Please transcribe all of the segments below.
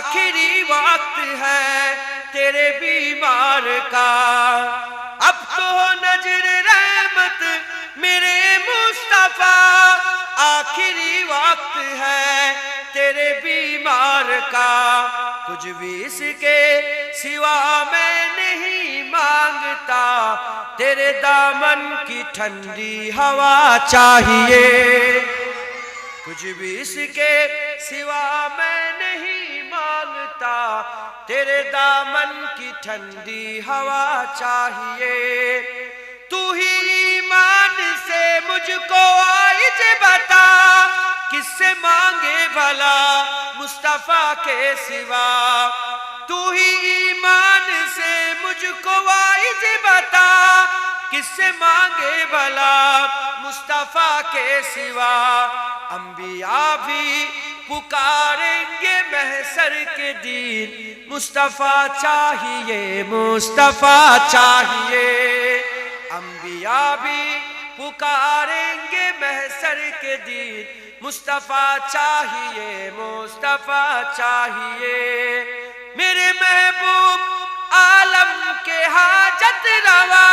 آخری وقت ہے تیرے بیمار کا، اب تو نظر رحمت میرے مصطفیٰ، آخری وقت ہے تیرے بیمار کا، کچھ بھی اس کے سوا میں نہیں مانگتا، تیرے دامن کی ٹھنڈی ہوا چاہیے، کچھ بھی اس کے سوا میں نہیں مانگتا، تیرے دامن کی ٹھنڈی ہوا چاہیے، تو ہی ایمان سے مجھ کو عائد بتا، کس سے مانگے بھلا مصطفیٰ کے سوا، تو ہی ایمان سے مجھ کو عائد بتا، کس سے مانگے بھلا مصطفیٰ کے سوا، انبیاء بھی پکاریں گے محشر کے دن، مصطفیٰ چاہیے مصطفیٰ چاہیے، انبیاء بھی پکاریں گے محشر کے دن، مصطفیٰ چاہیے مصطفیٰ چاہیے، میرے محبوب عالم کے حاجت روا،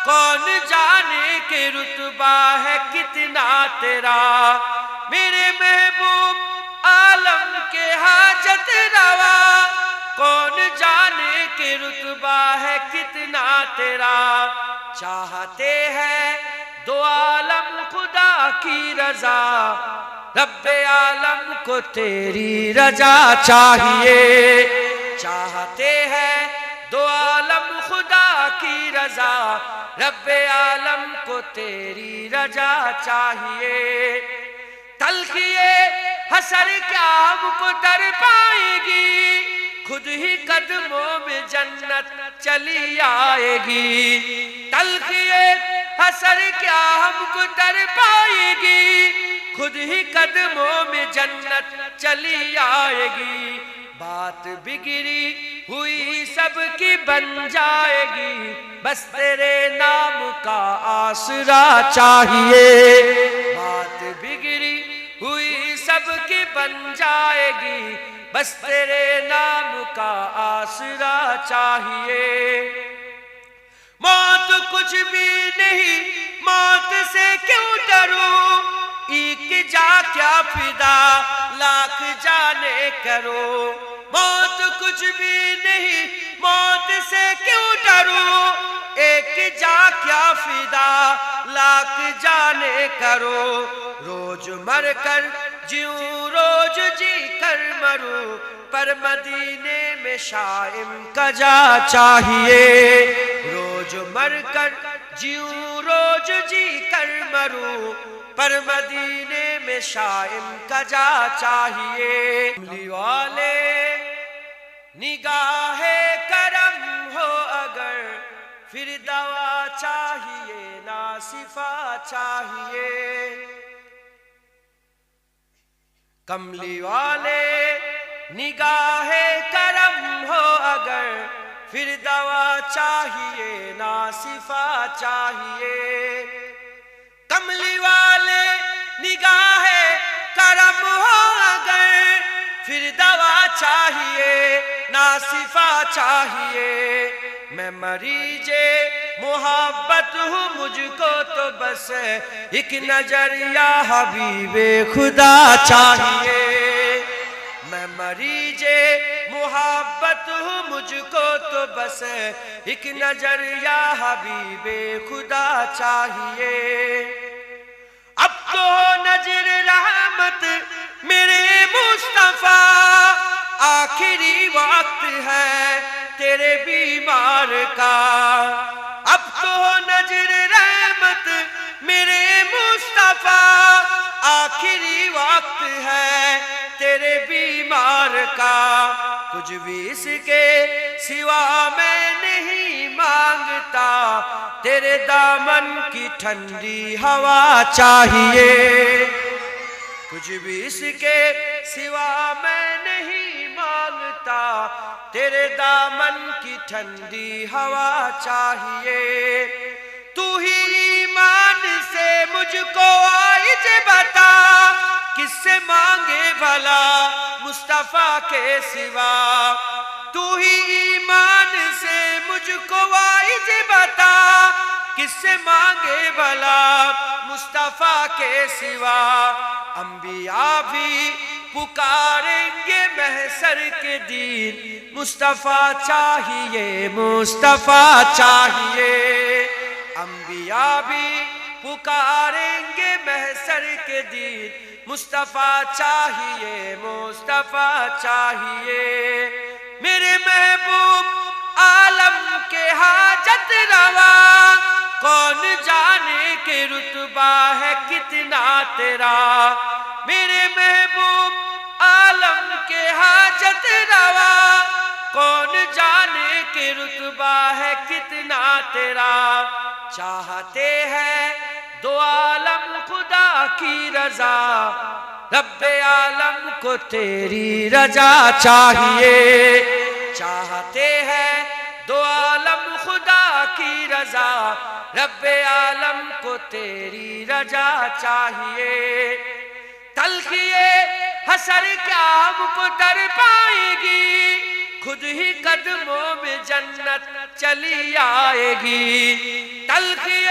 کون جانے کہ رتبہ ہے کتنا تیرا، میرے محبوب عالم کے حاجت روا، کون جانے کہ رتبہ ہے کتنا تیرا، چاہتے ہیں دو عالم خدا کی رضا، رب عالم کو تیری رضا چاہیے، چاہتے ہیں دو عالم خدا کی رضا، رب عالم کو تیری رضا چاہیے، تلخی حسر کیا ہم کو در پائے گی، خود ہی قدموں میں جنت چلی آئے گی، تلخی حسر کیا ہم کو در پائے گی، خود ہی قدموں میں جنت چلی آئے گی، بات بگڑی ہوئی سب کی بن جائے گی، بس تیرے نام کا آسرا چاہیے، بات بگڑی ہوئی سب کی بن جائے گی، بس تیرے نام کا آسرا چاہیے، موت کچھ بھی نہیں، موت سے کیوں ڈروں، ایک جا کیا فدا لاکھ جانے کرو، موت کچھ بھی نہیں، موت سے کیوں ڈروں، ایک جا کیا فدا لاکھ جانے کرو، روز مر کر جیوں روز جی کر مروں، پر مدینے میں شائم کا جا چاہیے، روز مر کر جیوں روز جی کر مروں، پر مدینے میں شائم کا جا چاہیے، کملی والے نگاہ کرم ہو اگر، پھر دوا چاہیے نہ شفا چاہیے، کملی والے نگاہ کرم ہو اگر، پھر دوا چاہیے نہ شفا چاہیے، کملی والے نگاہ کرم ہو اگر، پھر دوا چاہیے نہ شفا چاہیے، میں مریض محبت ہوں، مجھ کو تو بس ایک نظر یا حبیب خدا چاہیے، میں مریض محبت ہوں، مجھ کو تو بس ایک نظر یا حبیب خدا چاہیے، اب تو نظر رحمت میرے مصطفیٰ، آخری وقت ہے تیرے بیمار کا، اب تو نظر رحمت میرے مصطفیٰ، آخری وقت ہے تیرے بیمار کا، کچھ بھی اس کے سوا میں نہیں مانگتا، تیرے دامن کی ٹھنڈی ہوا چاہیے، کچھ بھی اس کے سوا میں نہیں مانگتا، تیرے دامن کی ٹھنڈی ہوا چاہیے، تو ہی ایمان سے مجھ کو عائد بتا، کس سے مانگے بھلا مصطفیٰ کے سوا، تو ہی ایمان سے مجھ کو واعظ بتا، کس سے مانگے بھلا مصطفیٰ کے سوا۔ انبیاء بھی پکاریں گے محشر کے دن، مصطفیٰ چاہیے مصطفیٰ چاہیے۔ انبیاء بھی پکاریں گے محشر کے دن، مصطفیٰ چاہیے مصطفیٰ چاہیے۔ میرے محبوب عالم کے حاجت روا، کون جانے کہ رتبہ ہے کتنا تیرا۔ میرے محبوب عالم کے حاجت روا، کون جانے کہ رتبہ ہے کتنا تیرا۔ چاہتے ہیں دو عالم خدا کی رضا، رب عالم کو تیری رضا چاہیے۔ چاہتے ہیں دو عالم خدا کی رضا، رب عالم کو تیری رضا چاہیے۔ تلخی حسر کیا ہم کو در پائے گی، خود ہی قدموں میں جنت چلی آئے گی۔ تلخی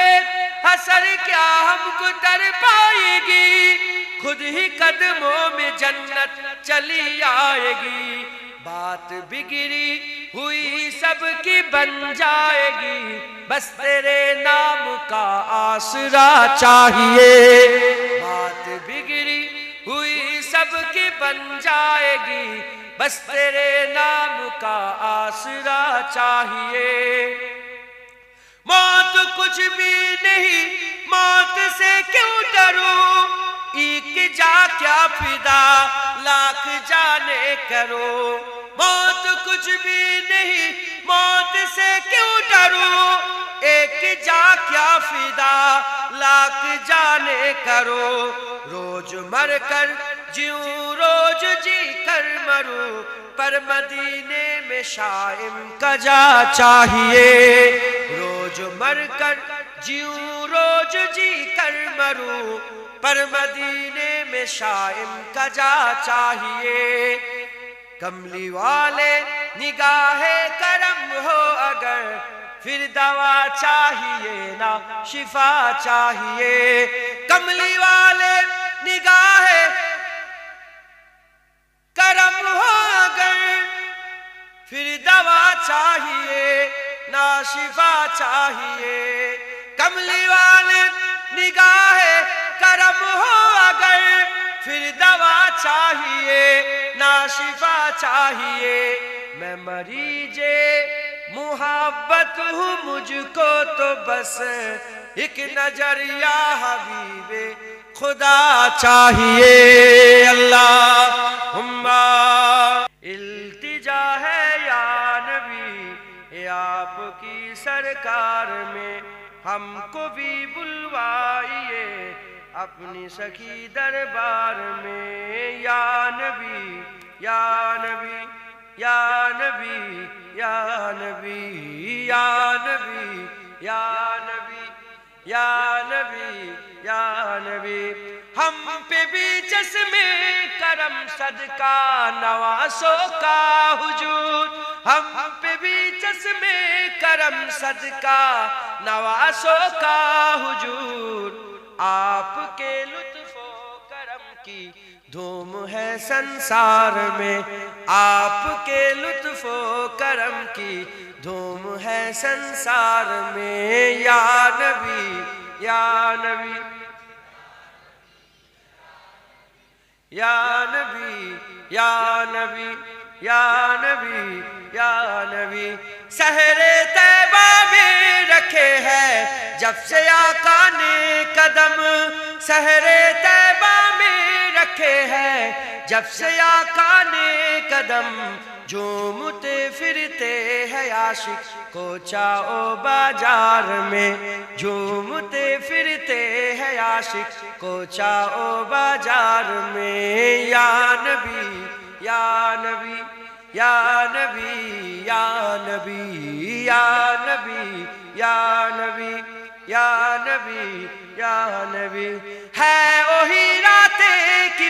حسر کیا ہم کو در پائے گی، خود ہی قدموں میں جنت چلی آئے گی۔ بات بگڑی ہوئی سب کی بن جائے گی، بس تیرے نام کا آسرا چاہیے۔ بات بگڑی ہوئی سب کی بن جائے گی، بس تیرے نام کا آسرا چاہیے۔ موت کچھ بھی نہیں، موت سے کیوں ڈروں، ایک جا کیا فدا لاکھ جانے کرو۔ موت کچھ بھی نہیں، موت سے کیوں ڈروں، ایک جا کیا فدا لاکھ جانے کرو۔ روز مر کر جیوں روز جی کر مروں، پر مدینے میں شائم کا جا چاہیے۔ روز مر کر جیوں روز جی کر مروں، پر مدینے میں شائم کا جا چاہیے۔ کملی والے نگاہ کرم ہو اگر، پھر دوا چاہیے نہ شفا چاہیے۔ کملی والے نگاہ کرم ہو اگر، پھر دوا چاہیے نہ شفا چاہیے۔ کملی والے نگاہ کرم ہو اگر، پھر دوا چاہیے نہ شفا چاہیے۔ میں مریض محبت ہوں، مجھ کو تو بس ایک نظر یا حبیب خدا چاہیے۔ اللہم التجا ہے یا نبی آپ کی سرکار میں، ہم کو بھی بلوائیے اپنی سخی دربار میں۔ یا نبی یا نبی یا نبی یا نبی یا نبی یا نبی یا نبی یا نبی۔ ہم پہ بھی چشمے کرم صدقہ نوازوں کا حضور، ہم پہ بھی چشمے کرم صدقہ نوازوں کا حضور۔ آپ کے لطف و کرم کی دھوم ہے سنسار میں، آپ کے لطف و کرم کی دھوم ہے سنسار میں۔ یا نبی یا نبی یا نبی یا نبی یا نبی یا نبی۔ سحر طیبہ میں رکھے ہیں جب سے آقا نے قدم، سحر طیبہ میں رکھے ہیں جب سے آقا نے قدم، جھومتے پھرتے ہیں عاشق کوچہ و بازار میں، جھومتے پھرتے ہیں عاشق کوچہ و بازار میں۔ یا نبی یا نبی یا نبی یا نبی یا نبی یا نبی یا نبی یا نبی۔ ہے وہی راتیں کہ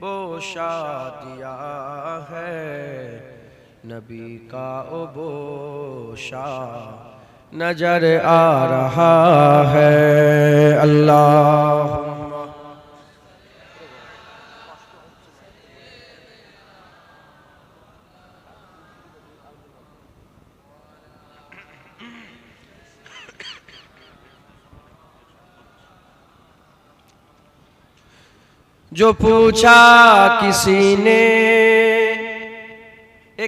بوشا دیا ہے نبی کا او بوشا نظر آ رہا ہے اللہ جو پوچھا کسی نے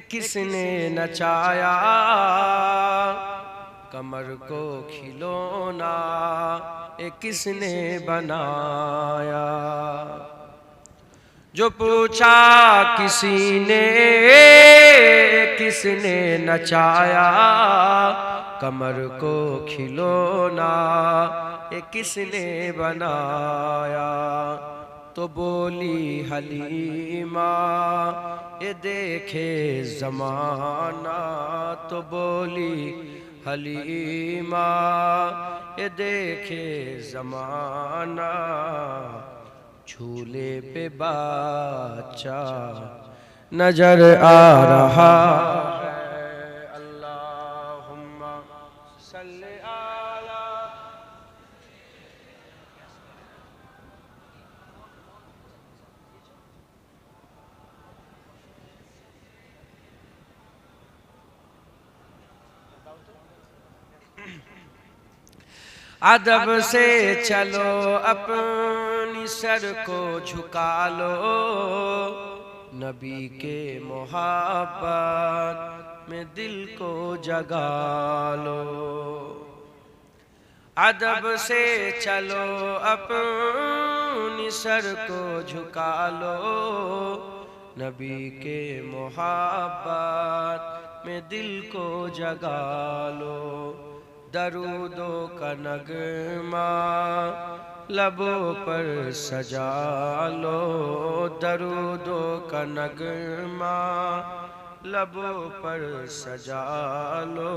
کس نے نچایا کمر کو کھلونا کس نے بنایا جو پوچھا کسی نے کس نے نچایا کمر کو کھلونا کس نے بنایا تو بولی حلیمہ یہ دیکھے زمانہ تو بولی حلیمہ یہ دیکھے زمانہ جھولے پہ بچہ نظر آ رہا ہے اللہم صلی علی ادب سے چلو اپنی سر کو جھکا لو نبی کے محبت میں دل کو جگا لو ادب سے چلو اپنی سر کو جھکا لو نبی کے محبت میں دل کو جگا لو درودوں کا نغمہ لبوں پر سجا لو درودوں کا نغمہ لبوں پر سجا لو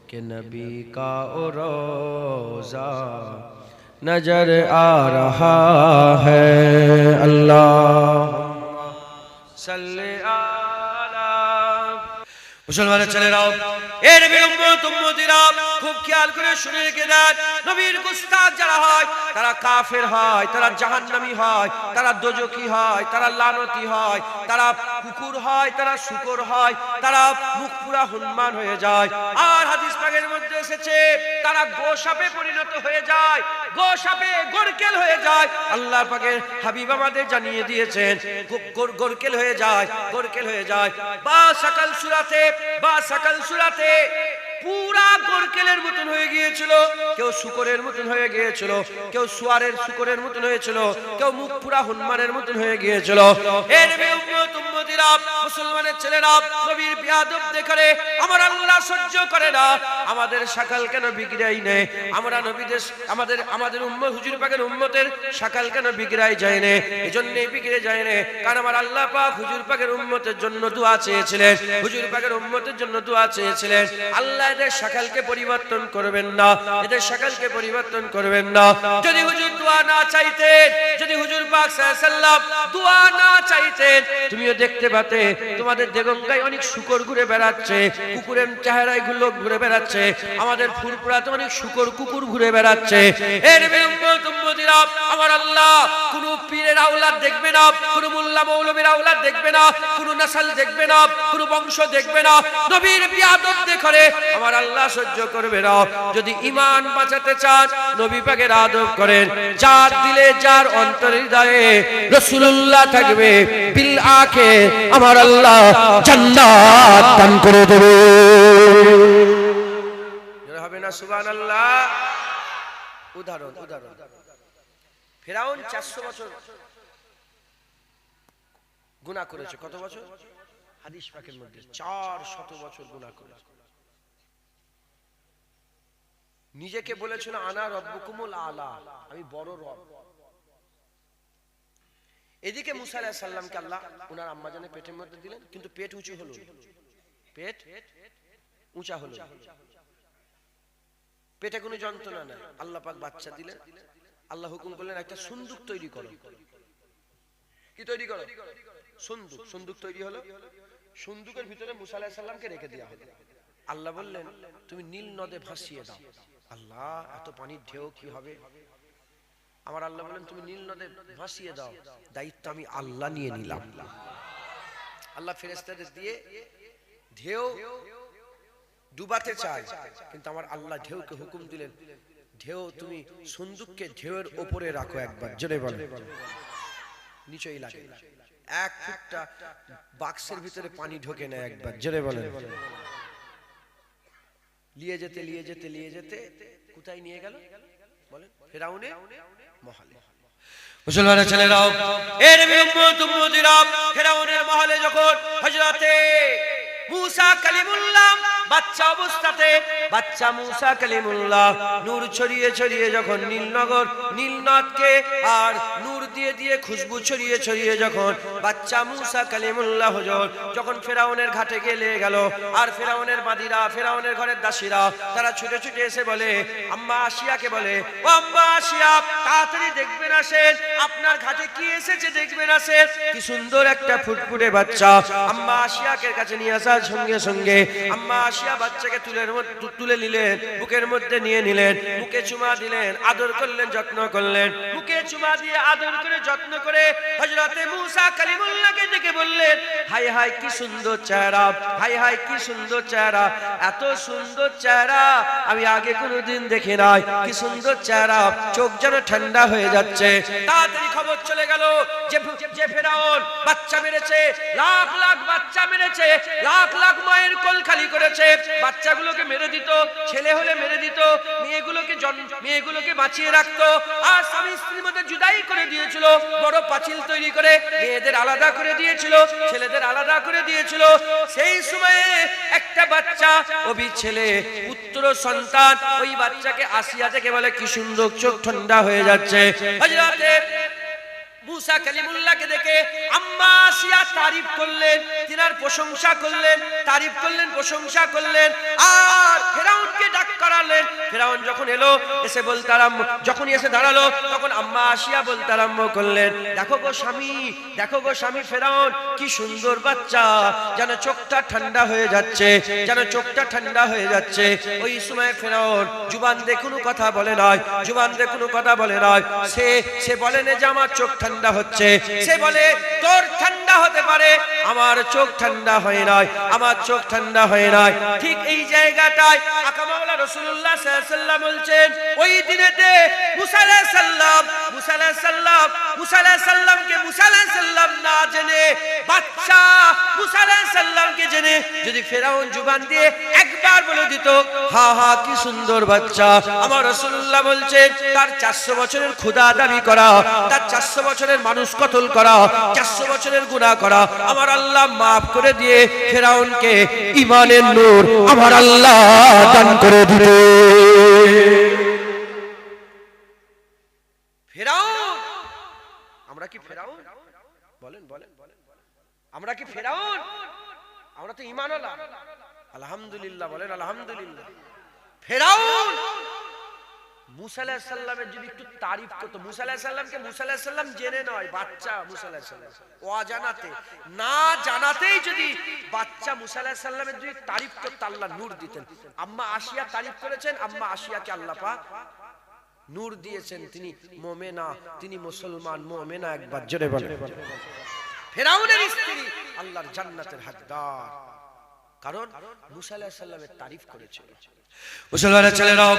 کہ نبی کا روضہ نظر آ رہا ہے اللہم صلی علی مسلمان چلے رہو اے نبی امت امتیرا খুব খেয়াল করে শুনে রেখে দেন নবীর গুস্তাখ যারা হয় তারা কাফের হয় তারা জাহান্নামী হয় তারা দোজখী হয় তারা লানতি হয় তারা কুকুর হয় তারা শূকর হয় তারা মুখ পুরা হনুমান হয়ে যায় আর হাদিস পাকের মধ্যে এসেছে তারা গোসাপে পরিণত হয়ে যায় গোসাপে গরকেল হয়ে যায় আল্লাহ পাকের হাবিব আমাদের জানিয়ে দিয়েছেন গরকেল হয়ে যায় বা সকল সূরাতে পুরা গরকেলের মতন হয়ে গিয়েছিল কেউ শুকরের মতন হয়ে গিয়েছিল কেউ শুকরের মতন হয়েছিল কেউ মুখ পুরা হনুমানের মতন হয়ে গিয়েছিল হে নবী উম্মত উম্মতিরা মুসলমানের ছেলেরা নবীর বিয়াদব দেখে আমার আল্লাহ সহ্য করে না আমাদের শাকাল কেন বিগড়াই নেই আমরা নবীদের আমাদের উম্মত হুজুর পাকের উম্মতের শাকাল কেন বিগড়াই যায় না এজন্যই বিগড়ে যায় না কারণ আমার আল্লাহ পাক হুজুর পাকের উম্মতের জন্য দোয়া চেয়েছিলেন হুজুর পাকের উম্মতের জন্য দোয়া চেয়েছিলেন আল্লাহ এদের শাকালকে পরিবর্তন করবেন না এদের শাকালকে পরিবর্তন করবেন না যদি হুজুর দোয়া না চাইতেন যদি হুজুর পাক সাল্লাল্লাহু আলাইহি ওয়াসাল্লাম দোয়া না চাইতেন তুমিও দেখতে পাতে তোমাদের দেগঙ্গায় অনেক শুকর ঘুরে বেড়াচ্ছে কুকুরের চেহারায় লোক ঘুরে বেড়াচ্ছে আমাদের ফুরপুরাতে অনেক শুকর কুকুর ঘুরে বেড়াচ্ছে এর উম্মতিরা আমার আল্লাহ কোন পীরের আওলাদ দেখবে না কোন মোল্লা মৌলবীর আওলাদ দেখবে না কোন নসল দেখবে না কোন বংশ দেখবে না নবীর বিয়াদব দেখে আমার আল্লাহ সহ্য করবে না যদি ঈমান বাঁচাতে চান নবী পাকের আদব করেন যার দিলে যার অন্তর হৃদয়ে রাসূলুল্লাহ থাকবে বিল আখির আমার আল্লাহ জান্নাত দান করে দেবে জোরে হবে না সুবহানাল্লাহ উদাহরণ ফিরআউন 400 বছর গুনাহ করেছে কত বছর হাদিস পাকের মধ্যে 400 বছর গুনাহ করেছে নিজেকে বলেছিল আনা রব্বুকুমুল আলা আমি বড় রব এদিকে মুসা আলাইহিস সালামকে আল্লাহ ওনার আম্মা জানের পেটের মধ্যে দিলেন কিন্তু পেট উঁচু হলো পেট উঁচা হলো পেটে কোনো যন্ত্রণা নাই আল্লাহ পাক বাচ্চা দিলেন আল্লাহ হুকুম করলেন একটা সুন্দুক তৈরি করো কি তৈরি করো? সন্দুক। সন্দুক তৈরি হলো, সন্দুকের ভিতরে মুসা আলাইহিস সালামকে রেখে দেওয়া হলো। আল্লাহ বললেন তুমি নীল নদে ভাসিয়ে দাও। আল্লাহ, এত পানির ঢেউ কি হবে? আমার আল্লাহ বললেন তুমি নীল নদে ভাসিয়ে দাও, দায়িত্ব আমি আল্লাহ নিয়ে নিলাম। আল্লাহ ফেরেশতাদের দিয়ে ঢেউ ডুবাতে চায়, কিন্তু আমার আল্লাহ ঢেউকে হুকুম দিলেন, ঢেউ তুমি সন্দুককে ঢেউয়ের উপরে রাখো, একবার জোরে বলো, নিচেই লাগে। এক ফুটটা বাক্সের ভিতরে পানি ঢোকে না, একবার জোরে বলেন। নিয়ে যেতে নিয়ে যেতে নিয়ে যেতে কোথায় নিয়ে গেল বলেন? ফেরাউনের মহলে। মুসলমানের ছেলেরাও, এর উম্মত উম্মতিরা, ফেরাউনের মহলে যখন হযরতে মুসা কালিমুল্লাহ বাচ্চা অবস্থাতে, বাচ্চা মুসা কালিমুল্লাহ নূর ছড়িয়ে ছড়িয়ে যখন নীলনগর, নীলনদকে আর নূর দিয়ে দিয়ে খুশবু ছড়িয়ে ছড়িয়ে যখন বাচ্চা মুসা কালিমুল্লাহ হুজুর যখন ফেরাউনের ঘাটে গেলে গেল, আর ফেরাউনের বাদীরা, ফেরাউনের ঘরের দাসীরা, তারা ছুটে ছুটে এসে বলে, আম্মা আসিয়াকে বলে, ও আম্মা আসিয়া, তাড়াতাড়ি দেখবেন আসেন, আপনার ঘাটে কি এসেছে দেখবেন আসেন। কি সুন্দর একটা ফুটফুটে বাচ্চা আম্মা আসিয়াকে কাছে নিয়ে আসার সঙ্গে সঙ্গে আম্মা আসিয়া বাচ্চাকে তুলে নিলেন, বুকের মধ্যে নিয়ে নিলেন, মুখে চুমা দিলেন, আদর করলেন, যত্ন করলেন। মুখে চুমা দিয়ে আদর করে যত্ন করে হযরতে মুসা কালিমুল্লাহকে ডেকে বললেন, হায় হায় কি সুন্দর চেহারা, হায় হায় কি সুন্দর চেহারা, এত সুন্দর চেহারা আমি আগে কোনোদিন দেখি নাই, কি সুন্দর চেহারা, চোখ যেন ঠান্ডা হয়ে যাচ্ছে। তাড়াতাড়ি খবর চলে গেল যে ফেরাউন বাচ্চা মেরেছে, লাখ লাখ বাচ্চা মেরেছে, লাখ লাখ মায়ের কোল খালি করেছে, বাচ্চাগুলোকে মেরে দিত, ছেলে হলে মেরে দিত, মেয়েগুলোকে বাঁচিয়ে রাখতো, আর স্বামী স্ত্রীর মধ্যে জুদাই করে দিয়েছিল, বড় পাঁচিল তৈরি করে মেয়েদের আলাদা করে দিয়েছিল, ছেলেদের আলাদা করে দিয়েছিল। সেই সময়ে একটা বাচ্চা, ওই ছেলে পুত্র সন্তান, ওই বাচ্চাকে আসিয়া থেকে বলে কি সুন্দর, চোখ ঠান্ডা হয়ে যাচ্ছে। হযরতে মুসা কালিমুল্লাহকে দেখে আম্মা আসিয়া তারিফ করলেন, তিনার প্রশংসা করলেন, তারিফ করলেন, প্রশংসা করলেন, আর ফেরাউনকে ডাক করালেন। ফেরাউন যখন এলো, এসে বলতে আরম্ভ, যখনই এসে দাঁড়ালো, তখন আম্মা আসিয়া বলতে আরম্ভ করলেন, দেখো গো স্বামী, দেখো গো স্বামী ফেরাউন, কি সুন্দর বাচ্চা, যেন চোখটা ঠান্ডা হয়ে যাচ্ছে, যেন চোখটা ঠান্ডা হয়ে যাচ্ছে। ওই সময় ফেরাউন জুবান দিয়ে কোনো কথা বলে নয়, জুবান দিয়ে কোনো কথা বলে নয়, সে বলে না যে আমার চোখ ঠান্ডা হচ্ছে, সে বলে তোর ঠান্ডা হতে পারে, আমার চোখ ঠান্ডা হয় নাই, আমার চোখ ঠান্ডা হয় নাই। ঠিক এই জায়গাটায় আকা মাওলা রাসূলুল্লাহ সাল্লাল্লাহু আলাইহি ওয়াসাল্লাম বলছেন, ওই দিনেতে মুসা আলাইহিস সালাম, মুসা আলাইহিস সালাম, মুসা আলাইহিস সালামকে মুসা আলাইহিস সালাম না জেনে, বাচ্চা মুসা আলাইহিস সালামকে জেনে যদি ফেরাউন জুবান দিয়ে একবার বলে দিত, হা হা কি সুন্দর বাচ্চা, আমার রাসূলুল্লাহ বলছেন তার 400 বছরের খোদা দাবি করা, তার 400 বছরের মানুষ কতল করা, 400 বছরের গুনাহ করা আমার আল্লাহ maaf করে দিয়ে ফেরাউনকে ঈমানের নূর আমার আল্লাহ দান করে দিবে। ফেরাউন, আমরা কি ফেরাউন? বলেন বলেন, আমরা কি ফেরাউন? আমরা তো ঈমানওয়ালা। আলহামদুলিল্লাহ বলেন, আলহামদুলিল্লাহ। ফেরাউন মুসা আলাইহিস সালামের যদি একটু তারিফ করতো, মুসা আলাইহিস সালামকে মুসা আলাইহিস সালাম জেনে নয়, বাচ্চা মুসা আলাইহিস সালাম অজানাতে, না জানাতেই যদি বাচ্চা মুসা আলাইহিস সালামের যদি তারিফ করতো, আল্লাহ নূর দিতেন। আম্মা আসিয়া তারিফ করেছেন, আম্মা আসিয়াকে আল্লাহ পাক নূর দিয়েছেন, তিনি মুমিনা, তিনি মুসলমান মুমিনা, একবার জোরে বলেন। ফেরাউনের স্ত্রী আল্লাহর জান্নাতের হকদার, কারণ মুসা আলাইহিস সালামের তারিফ করেছিল। মুসলমানের ছেলেরাও,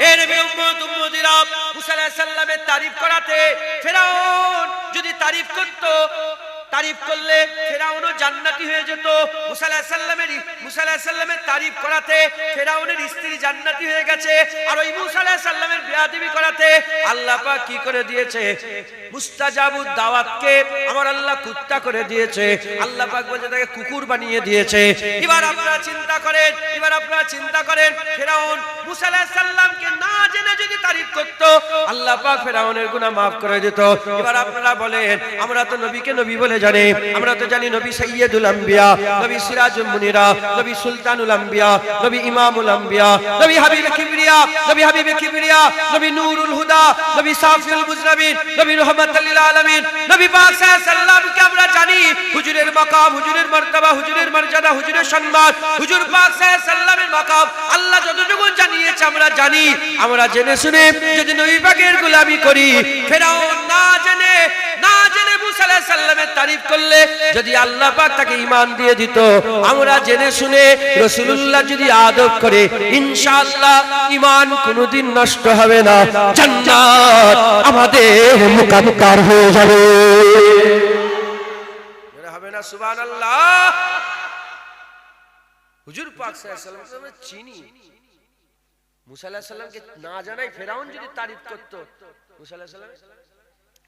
এর উম্মত উম্মতিরা, মুসা আলাইহিস সালামের তারিফ করাতে ফেরাউন যদি তারিফ করত, তারিফ করলে ফেরাউনও জান্নাতি হয়ে যেত। মুসা আলাইহিস সালামের তারিফ করাতে ফেরাউনের স্ত্রী জান্নাতি হয়ে গেছে, আর ওই মুসা আলাইহিস সালামের বেয়াদবি করাতে আল্লাহ পাক কি করে দিয়েছে, মুস্তাজাবুদ দাওয়াতকে আমার আল্লাহ কুত্তা করে দিয়েছে। আল্লাহ পাক বলতে তাকে কুকুর বানিয়ে দিয়েছে। এবার আপনারা চিন্তা করেন, এবার আপনারা চিন্তা করেন, ফেরাউন মুসা আলাইহিস সালামকে না জেনে যদি তারিফ করত, আল্লাহ পাক ফেরাউনের গুনাহ maaf করে দিত। এবার আপনারা বলেন, আমরা তো নবীকে নবী বলে জানে? আমরা তো জানি নবী সাইয়্যিদুল আম্বিয়া, নবী সিরাজুল মুনিরা, নবী সুলতানুল আম্বিয়া, নবী ইমামুল আম্বিয়া, নবী হাবিবে কিবরিয়া, নবী হাবিবে কিবরিয়া, নবী নূরুল হুদা, নবী সাফিউল মুজনাবিন, নবী রাহমাতুল লিল আলামিন, নবী পাক সাল্লাল্লাহু আলাইহি সাল্লামকে আমরা জানি হুজুরের মাকাম, হুজুরের মার্তবা, হুজুরের মর্যাদা, হুজুরের সম্মান, হুজুর পাক সাল্লাল্লাহু আলাইহি সাল্লামের মাকাম আল্লাহ যতটুকু জানিয়েছে আমরা জানি। আমরা জেনে শুনে যদি নবী পাকের গোলামি করি, ফেরাউন না জেনে মুসা আলাইহিস সালামের তারিফ করলে যদি আল্লাহ পাক তাকে ঈমান দিয়ে দিত, আমরা জেনে শুনে রাসূলুল্লাহ যদি আদব করে, ইনশাআল্লাহ ঈমান কোনোদিন নষ্ট হবে না, জান্নাত আমাদের মুকাদ্দার হয়ে যাবে। এরা হবে না সুবহানাল্লাহ। হুজুর পাক সাল্লাল্লাহু আলাইহি ওয়াসাল্লাম আমরা চিনি। মুসা আলাইহিস সালামকে না জানাই ফেরাউন যদি তারিফ করত, মুসা আলাইহিস সালামের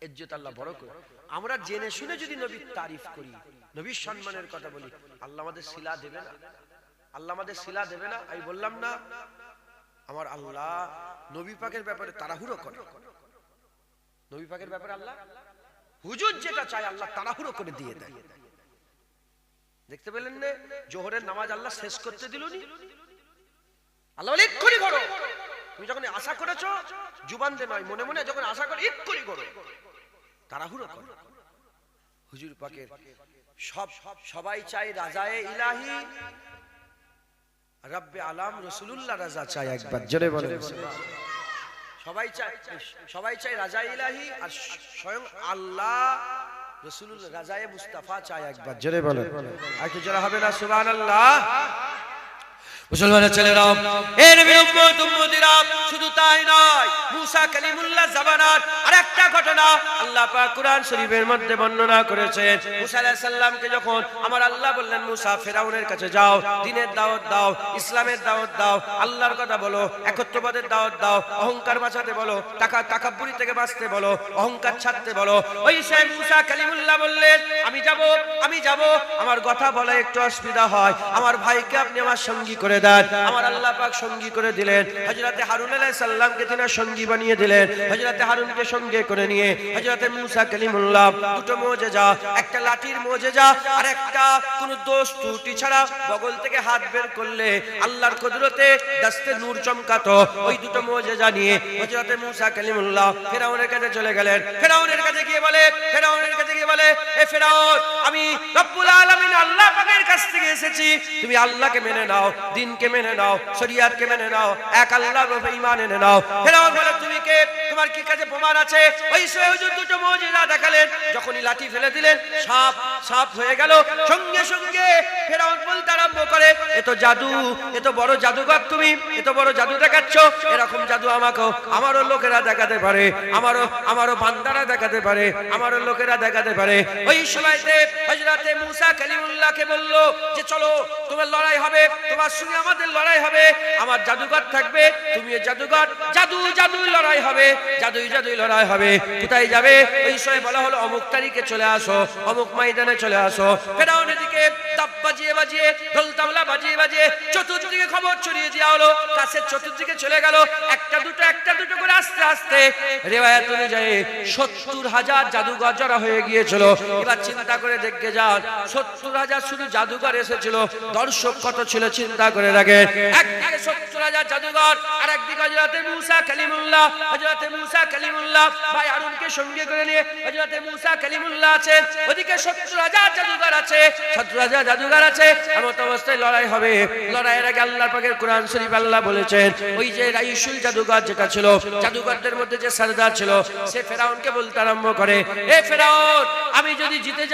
ইজ্জত আল্লাহ বড় করে। আমরা জেনে শুনে যদি নবীর তারিফ করি, নবীর সম্মানের কথা বলি, আল্লাহ আমাদের শিলা দেবে না? আল্লাহ আমাদের শিলা দেবে না? আমি বললাম না আমার আল্লাহ নবী পাকের ব্যাপারে তাড়াহুড়ো করে। নবী পাকের ব্যাপারে আল্লাহ হুজুর যেটা চায় আল্লাহ তাড়াহুড়ো করে দিয়ে দেয়। দেখতে পেলেন না জোহরের নামাজ আল্লাহ শেষ করতে দিলনি, আল্লাহ বলে এক্ষুনি করো। তুমি যখন আশা করেছো জুবান দে নয়, মনে মনে যখন আশা করো এক্ষুনি করো, তাড়াহুড়ো করো। হুজুর পাকের সবাই চাই রাজায়ে ইলাহি, রব্বে আলাম রাসূলুল্লাহ রাজা চাই। একবার জোরে বলেন সবাই চাই রাজায়ে ইলাহি, আর স্বয়ং আল্লাহ রাসূলুল্লাহ রাজায়ে মুস্তাফা চাই। একবার জোরে বলেন, আর কি জোরে হবে না সুবহানাল্লাহ। মুসলমানের ছেলেরা, এর নবীর উম্মত উম্মতিরা, শুধু তাই নয়, মুসা কালিমুল্লাহ জামানার আরেকটা ঘটনা আল্লাহ পাক কুরআন শরীফের মধ্যে বর্ণনা করেছেন। মুসা আলাইহিস সালামকে যখন আমার আল্লাহ বললেন, মুসা ফেরাউনের কাছে যাও, দ্বীনের দাওয়াত দাও, ইসলামের দাওয়াত দাও, আল্লাহর কথা বলো, একত্ববাদের দাওয়াত দাও, অহংকার বাঁচাতে বলো, তাকাব্বুরি থেকে বাঁচতে বলো, অহংকার ছাড়তে বলো। ওই সেই মুসা কালিমুল্লাহ বললেন, আমি যাব, আমার কথা বলা একটু অসুবিধা হয়, আমার ভাইকে আপনি আমার সঙ্গী করে দেন। আমার আল্লাহ পাক সঙ্গী করে দিলেন। হযরতে হারুন আলাইহিস সালামকে তিনি সঙ্গী বানিয়ে দিলেন। হযরতে হারুনকে সঙ্গে করে নিয়ে হযরতে মুসা কালিমুল্লাহ দুটো মুজিজা, একটা লাঠির মুজিজা আর একটা কোন দোষ ত্রুটি ছাড়া বগল থেকে হাত বের করলে আল্লাহর কুদরতে দস্তে নূর চমকাতো। ওই দুটো মুজিজা নিয়ে হযরতে মুসা কালিমুল্লাহ ফেরাউনের কাছে চলে গেলেন। ফেরাউনের কাছে গিয়ে বলে, এ ফেরাউন, আমি রব্বুল আলামিন আল্লাহ পাকের কাছ থেকে এসেছি, তুমি আল্লাহকে মেনে নাও, দিনকে মেনে নাও, শরীয়তকে মেনে নাও, এক আল্লাহর উপর ঈমান এনে নাও। ফেরাউন বলে, তুমি কে? তোমার কি কাছে প্রমাণ আছে? ওই হুজুর দুটো মুজিজা দেখালেন। যখনই লাঠি ফেলে দিলেন, সাপ হয়ে গেল। সঙ্গে সঙ্গে ফেরাউন বলতে আরম্ভ করে, এ তো জাদু, এ তো বড় জাদুঘর, তুমি এত বড় জাদু দেখাচ্ছ, এরকম জাদু আমারও লোকেরা দেখাতে পারে, আমারও বান্দারা দেখাতে পারে, আমারও লোকেরা দেখাতে পারে। ওই সময়তে হযরতে মুসা কালিমুল্লাহকে বলল যে চলো, তোমার লড়াই হবে, তোমার সঙ্গে আমাদের লড়াই হবে, আমার জাদুঘর থাকবে, তুমি জাদুঘর, জাদু লড়াই হবে, জাদুই লড়াই হবে। কোথায় যাবে? ওই সময় বলা হলো অমুক তারিখে চলে আসো, অমুক ময়দানে চলে আসো। ফেরাউন এদিকে তাপ বাজিয়ে ঢোল তাবলা বাজিয়ে চতুর্দিকে খবর ছড়িয়ে দেওয়া হলো। কাছের চতুর্দিকে চলে গেল, একটা দুটো করে আস্তে আস্তে রিওয়ায়াত অনুযায়ী ৭০,০০০ জাদুঘর জড়ো হয়ে গিয়েছিল। এবার চিন্তা করে দেখে যান, ৭০,০০০ শুধু জাদুঘর এসেছিল, দর্শক কত ছিল চিন্তা করে রাখেন। একদিকে ৭০,০০০ জাদুঘর, আর একদিকে হযরতে মুসা কালিমুল্লাহ ভাই হারুনকে সঙ্গে করে নিয়ে হযরতে মুসা কালিমুল্লাহ আছেন, ওদিকে ৭০,০০০ জাদুঘর আছে। এমত অবস্থায় লড়াই হবে। লড়াইয়ের আগে আল্লাহ পাকের কোরআন শরীফ আল্লাহ বলেছেন, ওই যে রাইসুল জাদুঘর যেটা ছিল, জাদুঘরদের মধ্যে যে সরদার ছিল, সে ফেরাউনকে বলতে আরম্ভ করে, এ ফেরাউন, আমি যদি জিতে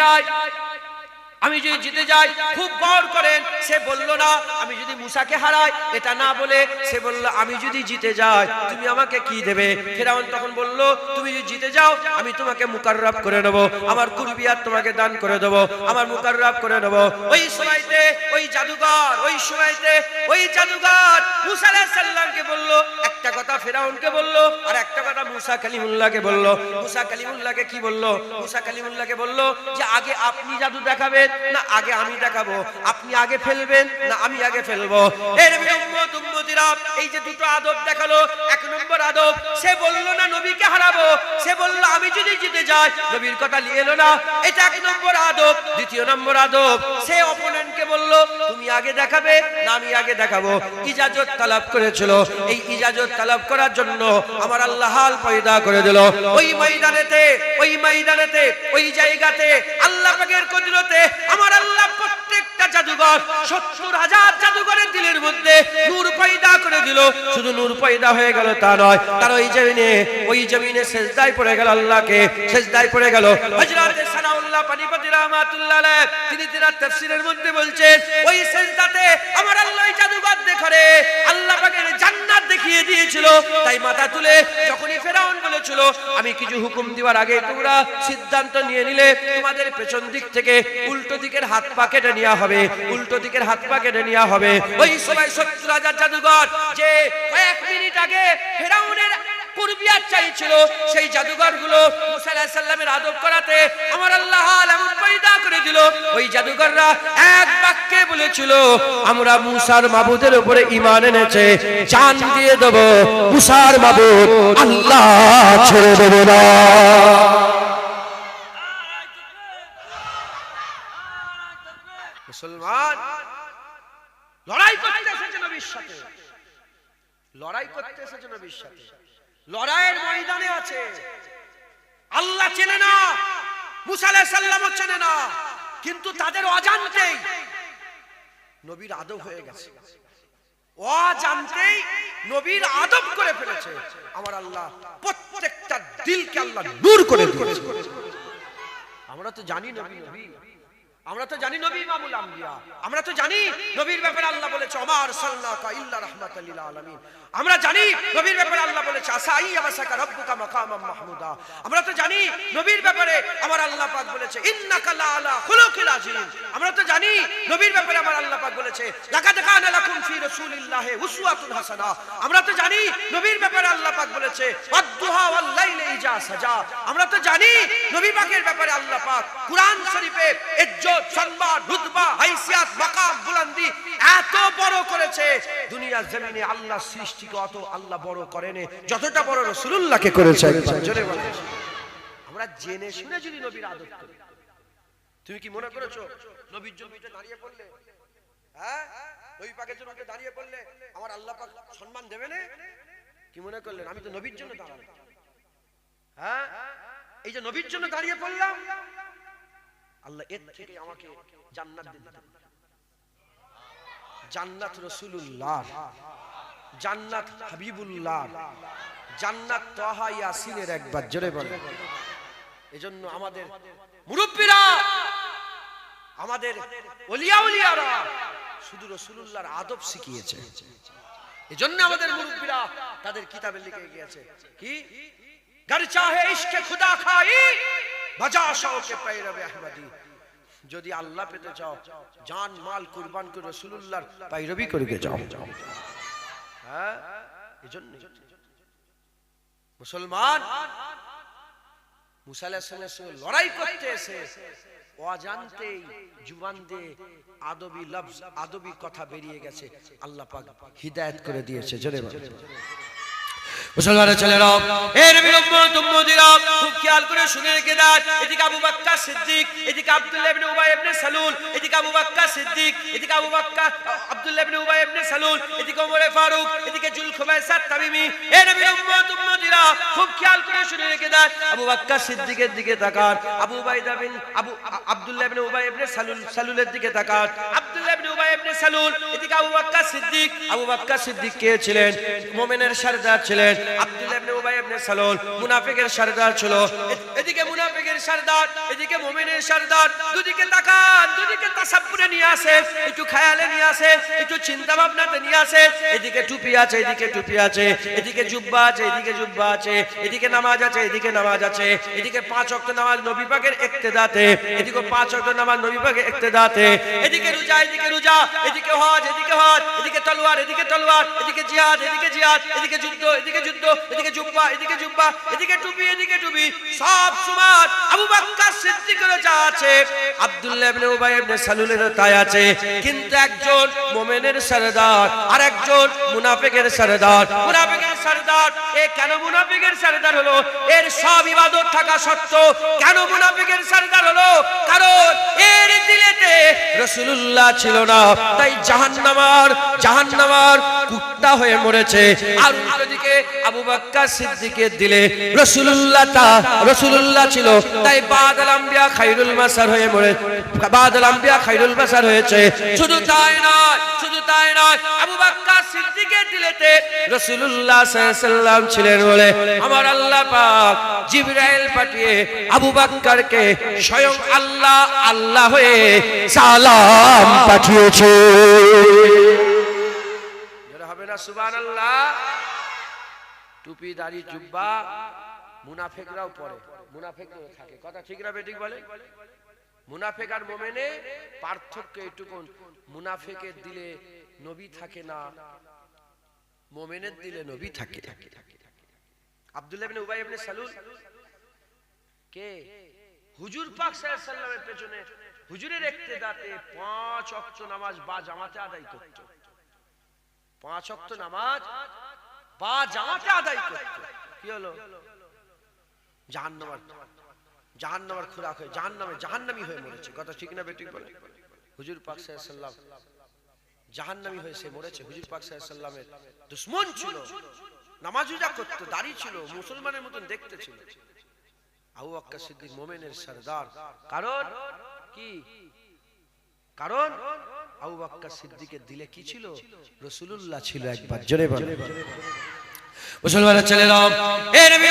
যাই খুব বড় করেন। সে বলল না আমি যদি মুসাকে হারাই, এটা না বলে সে বলল আমি যদি জিতে যাই তুমি আমাকে কি দেবে? ফেরাউন তখন বলল, তুমি যদি জিতে যাও আমি তোমাকে মুকাররাব করে নেব, আমার কুরবিয়াত তোমাকে দান করে দেব, আমার মুকাররাব করে নেব। ওই সময়তে ওই ওই জাদুকর ওই সময়তে ওই জাদুকর মুসা আলাইহিস সালামকে বলল একটা কথা, ফেরাউনকে বলল আর একটা কথা মুসা কালিমুল্লাহকে বলল। মুসা কালিমুল্লাহকে কি বলল? মুসা কালিমুল্লাহকে বলল যে আগে আপনি জাদু দেখাবেন না আগে আমি দেখাবো? আপনি আগে ফেলবেন না আমি আগে ফেলবো? এর উম্মত উম্মতিরা এই যে দুটো আদব দেখালো, এক নম্বর আদব সে বলল না নবীকে হারাবো, সে বলল আমি যদি জিতে যাই নবীর কথা নিয়ে এলো না, এটা এক নম্বর আদব। দ্বিতীয় নম্বর আদব সে অপোনেন্টকে বলল তুমি আগে দেখাবে না আমি আগে দেখাবো। ইজাজত তালাব করেছিল, এই ইজাজত তালাব করার জন্য আমার আল্লাহ হাল পয়দা করে দিল। ওই ময়দানেতে ওই জায়গাতে আল্লাহ পাকের কুদরতে আমার আল্লাহ প্রত্যেকটা জাদুঘর ৭০,০০০ জাদুঘরের দিলের মধ্যে নূর পয়দা করে দিল। শুধু নূর পয়দা হয়ে গেল তা নয়, তার ওই জমিনে সেজদায় পড়ে গেল, আল্লাহকে সেজদায় পড়ে গেল। হযরত সানাউল্লাহ পানিপতি রাহমাতুল্লাহ আলাইহি তিনি তার তাফসীরের মধ্যে বলছেন ওই সেজদাতে আমার আল্লাহ জাদুঘর দেখরে আল্লাহ পাকের জান্নাত দেখিয়ে দিয়েছিল। তাই মাথা তুলে যখনই ফেরাউন বলেছিল আমি কিছু হুকুম দেওয়ার আগে তোমরা সিদ্ধান্ত নিয়ে নিলে তোমাদের পেছন দিক থেকে উল্টো দিকের হাত পা কেটে নেওয়া হবে, উল্টো দিকের হাত পা কেটে নেওয়া হবে। ওই সময় ৭০,০০০ জাদুঘর যে কয়েক মিনিট আগে ফেরাউনের কুরবিয়াত চাইছিল সেই জাদুঘরগুলো মুসা আলাইহিস সালামের আদব করাতে আমার আল্লাহ এমন পয়দা করে দিল ওই জাদুঘররা এক বাক্যে বলেছিল আমরা মুসার মাবুদের উপরে ঈমান এনেছে, জান দিয়ে দেব, মুসার মাবুদ আল্লাহ ছেড়ে দেব না। মুসলমান লড়াই করতে এসেছে নবীর সাথে, লড়াই করতে এসেছে নবীর সাথে, লড়াইয়ের ময়দানে আছে। আল্লাহ চেনে না, মুসা আলাইহিস সালামও চেনে না, কিন্তু তাদের অজান্তেই নবীর আদব হয়ে গেছে, অজান্তেই নবীর আদব করে ফেলেছে। আমার আল্লাহ প্রত্যেকটা দিলকে আল্লাহ নূর করে দিয়েছে। আমরা তো জানি নবী নবী, আমরা তো জানি নবী ইমামুল আম্বিয়া, আমরা তো জানি নবীর ব্যাপারে আল্লাহ বলেছে ওমা আরসালনাকা ইল্লা রাহমাতাল লিল আলামিন। আমরা জানি নবীর ব্যাপারে আল্লাহ বলেছে আসাই আবাসাকা রাব্বুকা মাকামাম মাহমুদা। আমরা তো জানি নবীর ব্যাপারে আমার আল্লাহ পাক বলেছে ইন্নাকা লা আলা খুলুকিল আযীম। আমরা তো জানি নবীর ব্যাপারে আমার আল্লাহ পাক বলেছে লাকাদ কানা লাকুম ফি রাসূলিল্লাহি উসওয়াতুন হাসানাহ। আমরা তো জানি নবীর ব্যাপারে আল্লাহ পাক বলেছে ওয়াদ-দুহা ওয়াল লাইলি ইজা সাজা। আমরা তো জানি নবী পাকের ব্যাপারে আল্লাহ পাক কুরআন শরীফে ইজ্জত, সম্মান, রুতবা, হাইসিয়াত, মাকাম, বুলন্দি এত বড় করেছে। দুনিয়া জমিনে আল্লাহ সৃষ্টিকে অত আল্লাহ বড় করেনি যতটা বড় রাসূলুল্লাহকে করেছে। জোরে বলেন। আমরা জেনে শুনে যদি নবীর আদব করি, তুমি কি মনে করেছো নবীর জন্য দাঁড়িয়ে পড়লে, হ্যাঁ নবী পাকের জন্য দাঁড়িয়ে পড়লে আমার আল্লাহ পাক সম্মান দেবে না? কি মনে করলেন আমি তো নবীর জন্য দাঁড়ালাম, হ্যাঁ এই যে নবীর জন্য দাঁড়িয়ে পড়লাম আল্লাহ এর থেকে আমাকে জান্নাত দিলেন। জান্নাত রাসূলুল্লাহ, জান্নাত হাবিবুল্লাহ, জান্নাত তাহা ইয়াসিনের একবার জোরে বলেন। এজন্য আমাদের মুরব্বিরা, আমাদের ওলিয়া উলিয়ারা শুধু রাসূলুল্লাহর আদব শিখিয়েছে। এজন্য আমাদের মুরব্বিরা তাদের কিতাবে লিখে গিয়েছে কি গর চাহে ইশকে খুদা খাই বাজা শৌকে पैरवे अहमदी। যদি আল্লাহ পেতে চাও জান মাল কুরবান করে রাসূলুল্লাহর पैरवी করবে যাও। হ্যাঁ এজন্য মুসলমান মুসা আলাইহিস সালামের সঙ্গে লড়াই করতে এসে অজান্তেই জুবান দিয়ে আদবি লফজ, আদবি কথা বেরিয়ে গেছে। আল্লাহ পাক হিদায়াত করে দিয়েছে। জোরে বলেন। মুসলমানের ছেলেরা, এর উম্মত উম্মতিরা খুব খেয়াল করে শুনে রেখে দেন। এদিকে আবু বকর সিদ্দিক, এদিকে আব্দুল্লাহ ইবনে উবাই ইবনে সালুল, এদিকে আবু বকর সিদ্দিক, এদিকে আবু বকর আব্দুল্লাহ ইবনে উবাই ইবনে সালুল, এদিকে ওমর ফারুক, এদিকে জুলখুবাইসাত তামিমি। এর উম্মত উম্মতিরা খুব খেয়াল করে শুনে রেখে দেন। আবু বকর সিদ্দিকের দিকে তাকান, আবু উবাইদা বিন আব্দুল্লাহ ইবনে উবাই ইবনে সালুলের দিকে তাকান। আব্দুল্লাহ ইবনে উবাই ইবনে সালুল, এদিকে আবু বকর সিদ্দিক। আবু বকর সিদ্দিক কে ছিলেন? মুমিনের সরদার ছিলেন। আব্দুল্লাহ ইবনে উবাই ইবনে সালুল মুনাফিকের সরদার ছিল। এদিকে মুনাফিকের সরদার, এদিকে মুমিনের সরদার, দুদিকে তাকান, দুদিকে তাসাব্বুরে নিয়ে আসে, একটু খেয়ালে নিয়ে আসে, একটু চিন্তা ভাবনাতে নিয়ে আসে। এদিকে টুপি আছে, এদিকে টুপি আছে, এদিকে জুব্বা আছে, এদিকে জুব্বা আছে, এদিকে নামাজ আছে, এদিকে নামাজ আছে, এদিকে 5 ওয়াক্ত নামাজ নবী পাকের ইক্তেদাতে, এদিকে 5 ওয়াক্ত নামাজ নবী পাকের ইক্তেদাতে, এদিকে রোজা, এদিকে রোজা, এদিকে হজ, এদিকে হজ, এদিকে তলোয়ার, এদিকে তলোয়ার, এদিকে জিহাদ, এদিকে জিহাদ, এদিকে যুদ্ধ, এদিকে যুদ্ধ, এদিকে জুব্বা, এদিকে জুব্বা, এদিকে টুপি, এদিকে টুপি, সব সমান। আবু বকর সিদ্দিকের যা আছে, আব্দুল্লাহ ইবনে উবাই ইবনে সালুলের তাই আছে, কিন্তু একজন মুমিনের সরদার আর একজন মুনাফিকের সরদার। মুনাফিকের সরদার এ কেন মুনাফিকের সরদার হলো? এর সব ইবাদত থাকা সত্ত্বেও কেন মুনাফিকের সরদার হলো? কারণ এর দিলেতে রাসূলুল্লাহ ছিল না, তাই জাহান্নামার কুত্তা হয়ে মরেছে। আর অন্যদিকে আবু বকর সিদ্দিকের দিলে রাসূলুল্লাহ ছিল, তাই বাদাল আম্বিয়া খায়রুল বাশার হয়ে মরে, বাদাল আম্বিয়া খায়রুল বাশার হয়েছে। শুধু তাই নয়, শুধু তাই নয়, আবু বকর সিদ্দিকের দিলেতে রাসূলুল্লাহ সাল্লাল্লাহু আলাইহি ওয়াসাল্লাম ছিলেন বলে আমার আল্লাহ পাক জিবরাইল পাঠিয়ে আবু বকরকে স্বয়ং আল্লাহ হয়ে সালাম পাঠিয়েছে। যারা হবে না সুবহানাল্লাহ। টুপি, দাড়ি, জুব্বা মুনাফিকরাও পরে, মুনাফিকরাও থাকে। কথা ঠিক না বেঠিক বলে? মুনাফিক আর মুমিনে পার্থক্য এইটুকু, মুনাফিকের দিলে নবী থাকে না, মুমিনের দিলে নবী থাকে। আব্দুল্লাহ ইবনে উবাই ইবনে সালুল কে হুজুর পাক সাল্লাল্লাহু আলাইহি ওয়াসাল্লামের পেছনে হুজুরের ইক্তেদাতে 5 ওয়াক্ত নামাজ বা জামাতে আদায় করত। 5 ওয়াক্ত নামাজ বা জামাতে আদায় করত। কি হলো? জাহান্নামের খোরাক হয়ে জাহান্নামী হয়ে মরেছে। কথা ঠিক না বেঠিক বলে? হুজুর পাক সাল্লাল্লাহু আলাইহি ওয়াসাল্লাম জাহান্নামী হয়ে সে মরেছে। হুজুর পাক সাল্লাল্লাহু আলাইহি ওয়াসাল্লামের দুশমন ছিল, নামাজ রোজা করত, দাড়ি ছিল, মুসলমানের মতন দেখতে ছিল। আবু বকর সিদ্দিক মুমিনের সরদার। কারণ কি? কারণ আবু বকর সিদ্দিকের দিলে কি ছিল? রাসূলুল্লাহ ছিল। একবার জোরে বলেন মুসলমানের ছেলেরা, এ নবী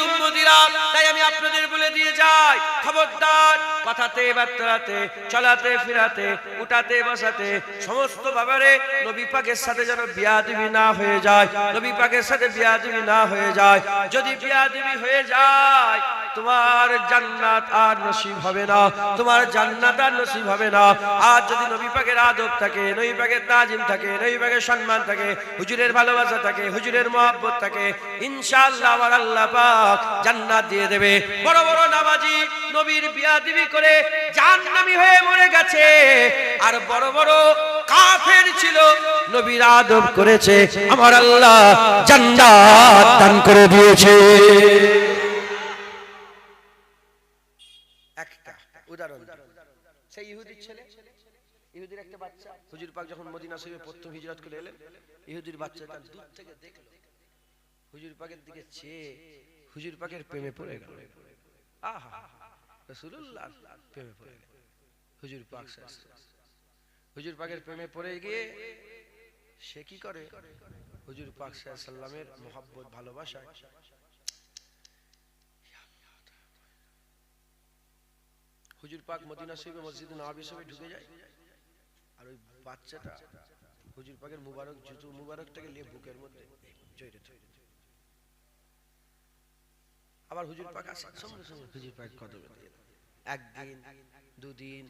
উম্মতিরা, তাই আমি আপনাদের বলে দিয়ে যাই, খবরদার কথাতে বার্তাতে, চলাতে ফিরাতে, উঠাতে বসাতে, সমস্ত ব্যাপারে নবী পাকের সাথে যেন বিয়াদবি না হয়ে যায়। নবী পাকের সাথে বিয়াদবি না হয়ে যায়। যদি বিয়াদবি হয়ে যায় তোমার জান্নাত আর নসিব হবে না, তোমার জান্নাত আর নসিব হবে না। আর যদি নবী পাকের আদব থাকে, নবী পাকের তাজিম থাকে, নবী পাকের সম্মান থাকে, হুজুরের ভালোবাসা থাকে, হুজুরের মহব্বত থাকে, ইনশাআল্লাহ আমার আল্লাহ পাক জান্নাত দিয়ে দেবে। বড় বড় নামাজি নবীর বিয়াদবি করে জাহান্নামী হয়ে মরে গেছে, আর বড় বড় কাফের ছিল, নবীর আদব করেছে, আমার আল্লাহ জান্নাত দান করে দিয়েছে। একটা উদাহরণ, সেই ইহুদির ছেলে, ইহুদির একটা বাচ্চা, হুজুর পাক যখন মদিনা শরীফে প্রথম হিজরত করে এলেন, ইহুদির বাচ্চাটা দূর থেকে দেখলো, হুজুর পাকের দিকে চেয়ে হুজুর পাকের প্রেমে পড়ে গেল। আহা, রাসূলুল্লাহ প্রেমে পড়ে গেল। হুজুর পাক হুজুর পাকের প্রেমে পড়ে গিয়ে সে কি করে? হুজুর পাক সাল্লাল্লাহু আলাইহি ওয়াসাল্লামের মহব্বত, ভালোবাসা, হুজুর পাক মদিনা শরীফে মসজিদে নববী শরীফে ঢুকে যায়, আর ওই বাচ্চাটা হুজুর পাকের মুবারক জুতো মুবারকটাকে নিয়ে বুকের মধ্যে জড়িয়ে ধরে। আবার হুজুর পাক আসার সঙ্গে সঙ্গে হুজুর পাক কদমে দিয়ে, একদিন, দুদিন,